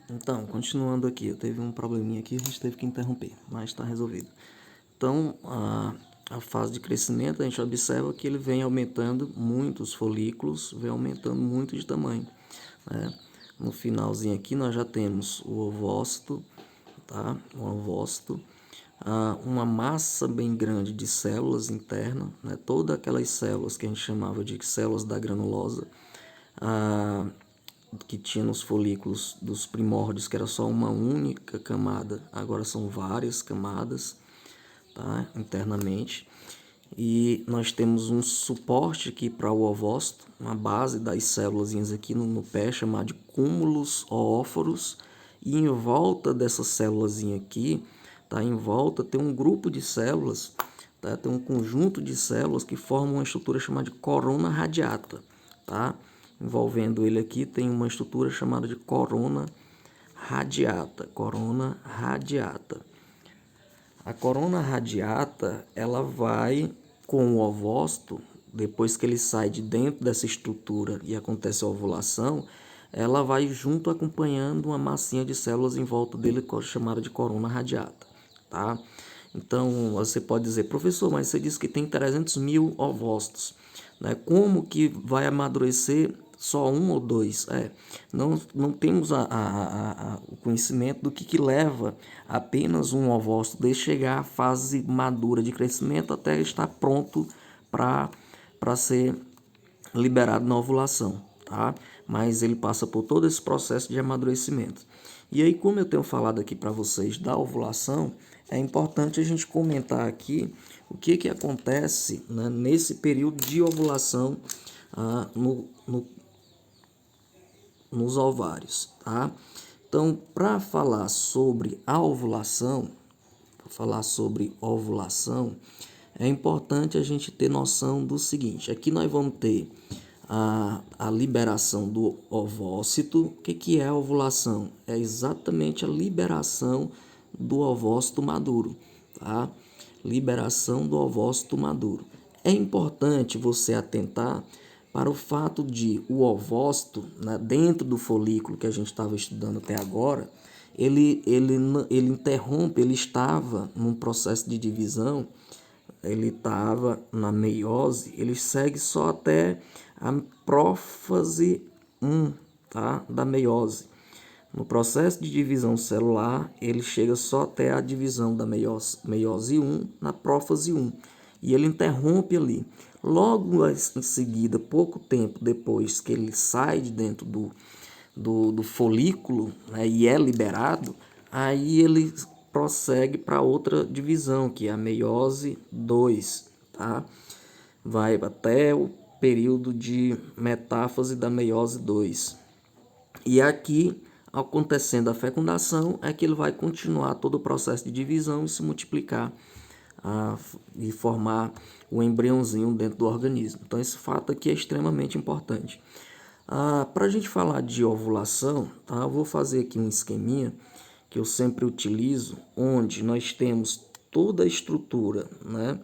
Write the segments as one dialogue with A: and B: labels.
A: Então, continuando aqui, eu teve um probleminha aqui, a gente teve que interromper, mas está resolvido. Então, a fase de crescimento, a gente observa que ele vem aumentando muito os folículos, vem aumentando muito de tamanho, né? No finalzinho aqui nós já temos o ovócito, tá? O ovócito, uma massa bem grande de células internas, né? Todas aquelas células que a gente chamava de células da granulosa, que tinha nos folículos dos primórdios, que era só uma única camada, agora são várias camadas, tá? Internamente. E nós temos um suporte aqui para o ovócito, uma base das células aqui no pé, chamado de cúmulos oóforos, e em volta dessa célula aqui, tá? Em volta tem um grupo de células, tá? Tem um conjunto de células que formam uma estrutura chamada de corona radiata, tá? Envolvendo ele aqui tem uma estrutura chamada de corona radiata, corona radiata. A corona radiata, ela vai com o ovócito, depois que ele sai de dentro dessa estrutura e acontece a ovulação, ela vai junto acompanhando uma massinha de células em volta dele, chamada de corona radiata, tá? Então, você pode dizer, professor, mas você disse que tem 300 mil ovócitos, né? Como que vai amadurecer só um ou dois? Não temos o conhecimento do que leva apenas um ovócito de chegar à fase madura de crescimento até estar pronto para ser liberado na ovulação, tá? Mas ele passa por todo esse processo de amadurecimento. E aí, como eu tenho falado aqui para vocês da ovulação, é importante a gente comentar aqui o que acontece, né, nesse período de ovulação nos ovários, tá? Então, para falar sobre a ovulação, é importante a gente ter noção do seguinte: aqui nós vamos ter a liberação do ovócito. O que é a ovulação? É exatamente a liberação do ovócito maduro, tá? Liberação do ovócito maduro. É importante você atentar para o fato de o ovócito, né, dentro do folículo que a gente estava estudando até agora, ele interrompe, ele estava num processo de divisão, ele estava na meiose, ele segue só até a prófase 1, tá, da meiose. No processo de divisão celular, ele chega só até a divisão da meiose 1 na prófase 1. E ele interrompe ali. Logo em seguida, pouco tempo depois que ele sai de dentro do folículo, né, e é liberado, aí ele prossegue para outra divisão, que é a meiose 2, tá? Vai até o período de metáfase da meiose 2. E aqui, acontecendo a fecundação, é que ele vai continuar todo o processo de divisão e se multiplicar e formar o embriãozinho dentro do organismo. Então, esse fato aqui é extremamente importante. Para a gente falar de ovulação, tá? Eu vou fazer aqui um esqueminha que eu sempre utilizo, onde nós temos toda a estrutura, né,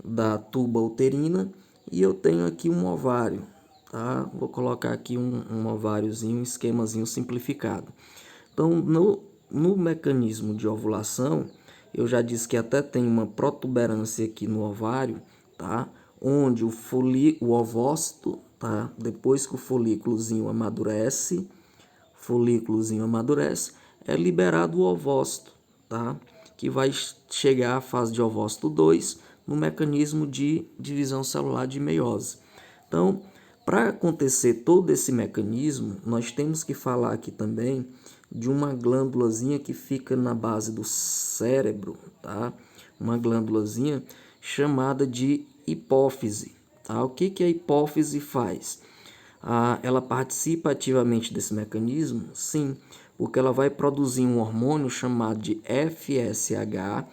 A: da tuba uterina e eu tenho aqui um ovário, tá? Vou colocar aqui um ováriozinho, um esquemazinho simplificado. Então, no mecanismo de ovulação, eu já disse que até tem uma protuberância aqui no ovário, tá? Onde o ovócito, tá? Depois que o folículozinho amadurece, é liberado o ovócito, tá? Que vai chegar à fase de ovócito 2 no mecanismo de divisão celular de meiose. Então, para acontecer todo esse mecanismo, nós temos que falar aqui também de uma glândulazinha que fica na base do cérebro, tá? Uma glândulazinha chamada de hipófise, tá? O que a hipófise faz? Ela participa ativamente desse mecanismo? Sim, porque ela vai produzir um hormônio chamado de FSH,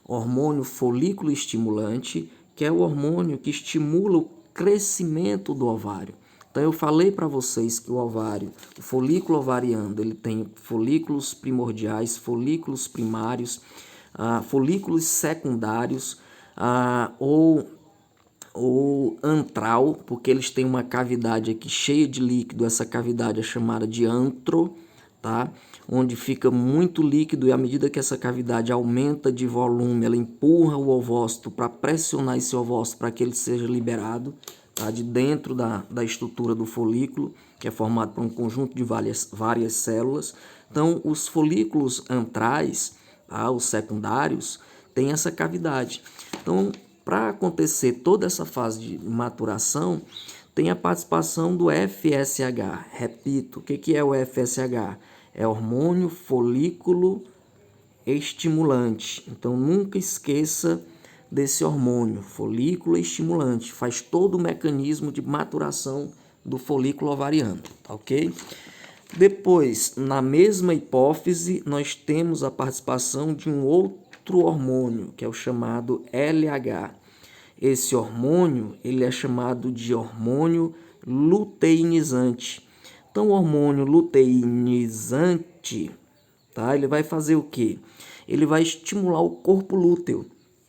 A: hormônio folículo estimulante, que é o hormônio que estimula o crescimento do ovário. Então eu falei para vocês que o ovário, o folículo ovariano, ele tem folículos primordiais, folículos primários, folículos secundários, ou antral, porque eles têm uma cavidade aqui cheia de líquido, essa cavidade é chamada de antro, tá? Onde fica muito líquido e à medida que essa cavidade aumenta de volume, ela empurra o ovócito para pressionar esse ovócito para que ele seja liberado, tá? De dentro da estrutura do folículo, que é formado por um conjunto de várias células. Então, os folículos antrais, tá? Os secundários, têm essa cavidade. Então, para acontecer toda essa fase de maturação, tem a participação do FSH. Repito, o que é o FSH? É hormônio folículo estimulante. Então, nunca esqueça desse hormônio, folículo estimulante. Faz todo o mecanismo de maturação do folículo ovariano, tá ok? Depois, na mesma hipófise, nós temos a participação de um outro hormônio, que é o chamado LH. Esse hormônio, ele é chamado de hormônio luteinizante. Então, o hormônio luteinizante, tá? Ele vai fazer o quê? Ele vai estimular o corpo lúteo.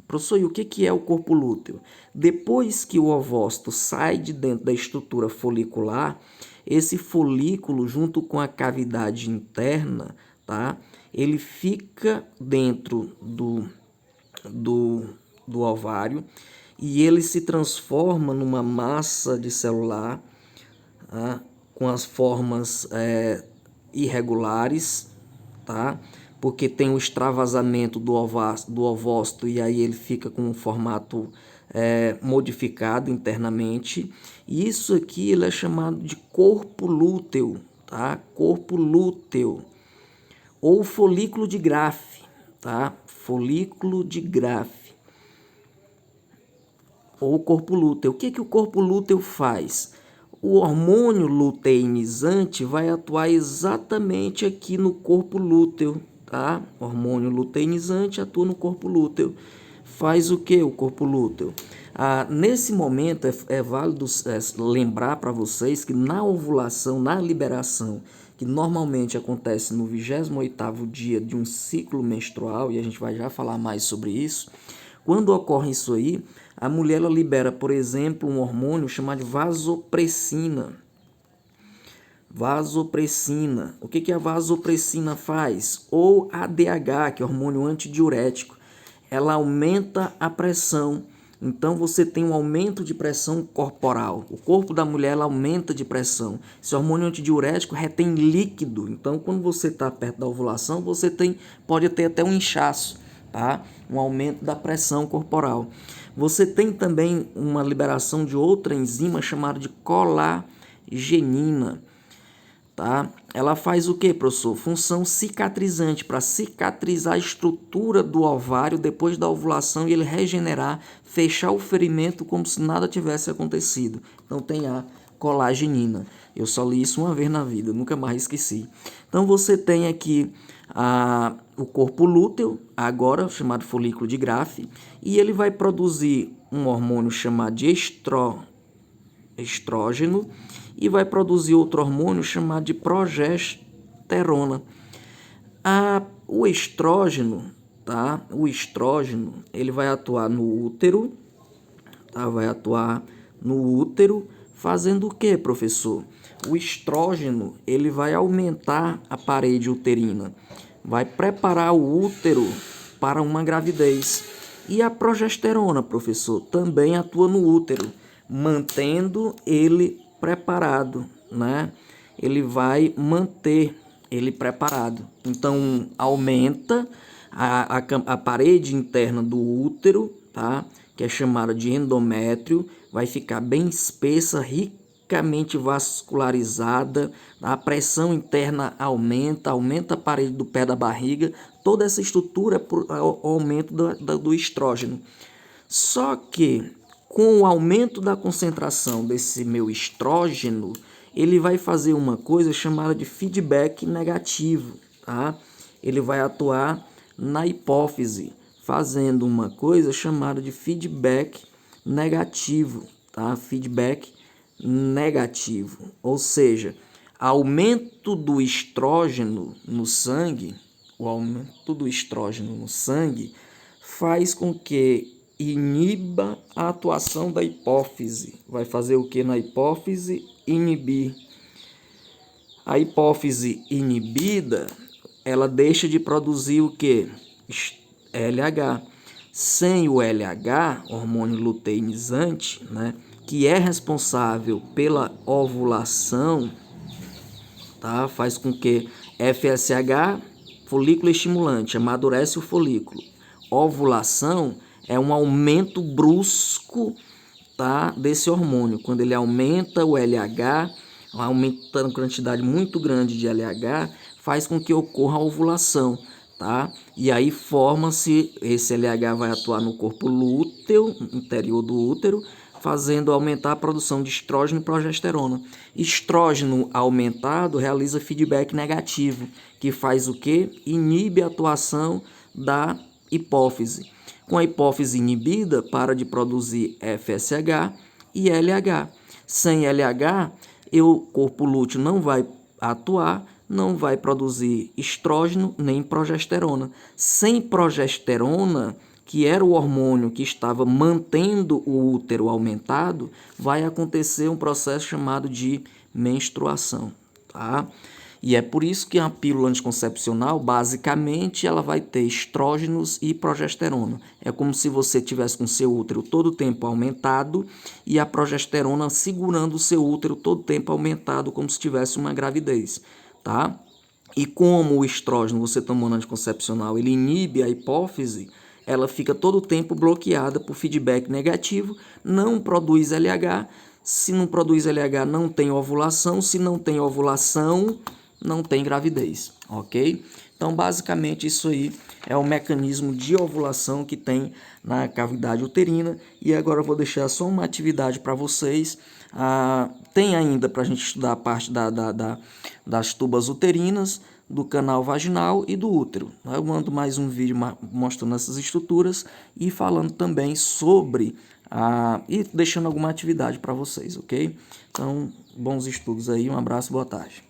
A: Professor, e o que é o corpo lúteo? Depois que o ovócito sai de dentro da estrutura folicular, esse folículo, junto com a cavidade interna, tá? Ele fica dentro do ovário e ele se transforma numa massa de celular, tá? Com as formas irregulares, tá? Porque tem o extravasamento do ovócito e aí ele fica com um formato modificado internamente. E isso aqui ele é chamado de corpo lúteo, tá? Corpo lúteo ou folículo de Graafi, tá? Folículo de Graafi ou corpo lúteo. O que o corpo lúteo faz? O hormônio luteinizante vai atuar exatamente aqui no corpo lúteo, tá? O hormônio luteinizante atua no corpo lúteo. Faz o que o corpo lúteo? Nesse momento é válido lembrar para vocês que na ovulação, na liberação, que normalmente acontece no 28º dia de um ciclo menstrual, e a gente vai já falar mais sobre isso, quando ocorre isso aí, a mulher ela libera, por exemplo, um hormônio chamado de vasopressina. Vasopressina. O que a vasopressina faz? Ou ADH, que é hormônio antidiurético. Ela aumenta a pressão. Então você tem um aumento de pressão corporal. O corpo da mulher ela aumenta de pressão. Esse hormônio antidiurético retém líquido. Então quando você está perto da ovulação, você pode ter até um inchaço, tá? Um aumento da pressão corporal. Você tem também uma liberação de outra enzima chamada de colagenina, tá? Ela faz o que, professor? Função cicatrizante, para cicatrizar a estrutura do ovário depois da ovulação e ele regenerar, fechar o ferimento como se nada tivesse acontecido. Então tem a colagenina. Eu só li isso uma vez na vida, nunca mais esqueci. Então você tem aqui o corpo lúteo, agora chamado folículo de Graafi, e ele vai produzir um hormônio chamado de estrógeno e vai produzir outro hormônio chamado de progesterona. O estrógeno, tá? O estrógeno, ele vai atuar no útero, tá? Vai atuar no útero, fazendo o que, professor? O estrógeno, ele vai aumentar a parede uterina, vai preparar o útero para uma gravidez. E a progesterona, professor, também atua no útero, mantendo ele preparado, né? Ele vai manter ele preparado. Então, aumenta a parede interna do útero, tá? Que é chamada de endométrio, vai ficar bem espessa, ricamente vascularizada, a pressão interna aumenta a parede do pé da barriga, toda essa estrutura é por aumento do estrógeno. Só que com o aumento da concentração desse meu estrógeno, ele vai fazer uma coisa chamada de feedback negativo, tá? Ele vai atuar na hipófise, fazendo uma coisa chamada de feedback negativo, tá? Feedback negativo, ou seja, aumento do estrógeno no sangue, o aumento do estrógeno no sangue faz com que iniba a atuação da hipófise. Vai fazer o que na hipófise? Inibir A hipófise inibida, ela deixa de produzir o quê? LH. Sem o LH, hormônio luteinizante, né, que é responsável pela ovulação, tá? Faz com que FSH, folículo estimulante, amadurece o folículo. Ovulação é um aumento brusco, tá, desse hormônio. Quando ele aumenta o LH, aumentando a quantidade muito grande de LH, faz com que ocorra a ovulação, tá? E aí forma-se, esse LH vai atuar no corpo lúteo, interior do útero, fazendo aumentar a produção de estrógeno e progesterona. Estrógeno aumentado realiza feedback negativo, que faz o quê? Inibe a atuação da hipófise. Com a hipófise inibida, para de produzir FSH e LH. Sem LH, o corpo lúteo não vai atuar, não vai produzir estrógeno nem progesterona. Sem progesterona, que era o hormônio que estava mantendo o útero aumentado, vai acontecer um processo chamado de menstruação, tá? E é por isso que a pílula anticoncepcional, basicamente, ela vai ter estrógenos e progesterona. É como se você tivesse com seu útero todo o tempo aumentado e a progesterona segurando o seu útero todo o tempo aumentado, como se tivesse uma gravidez, tá? E como o estrógeno, você tomando anticoncepcional, ele inibe a hipófise, ela fica todo o tempo bloqueada por feedback negativo, não produz LH. Se não produz LH, não tem ovulação. Se não tem ovulação, não tem gravidez, ok? Então, basicamente, isso aí é o mecanismo de ovulação que tem na cavidade uterina. E agora eu vou deixar só uma atividade para vocês. Tem ainda para a gente estudar a parte das tubas uterinas, do canal vaginal e do útero. Eu mando mais um vídeo mostrando essas estruturas e falando também sobre e deixando alguma atividade para vocês, ok? Então, bons estudos aí, um abraço, boa tarde.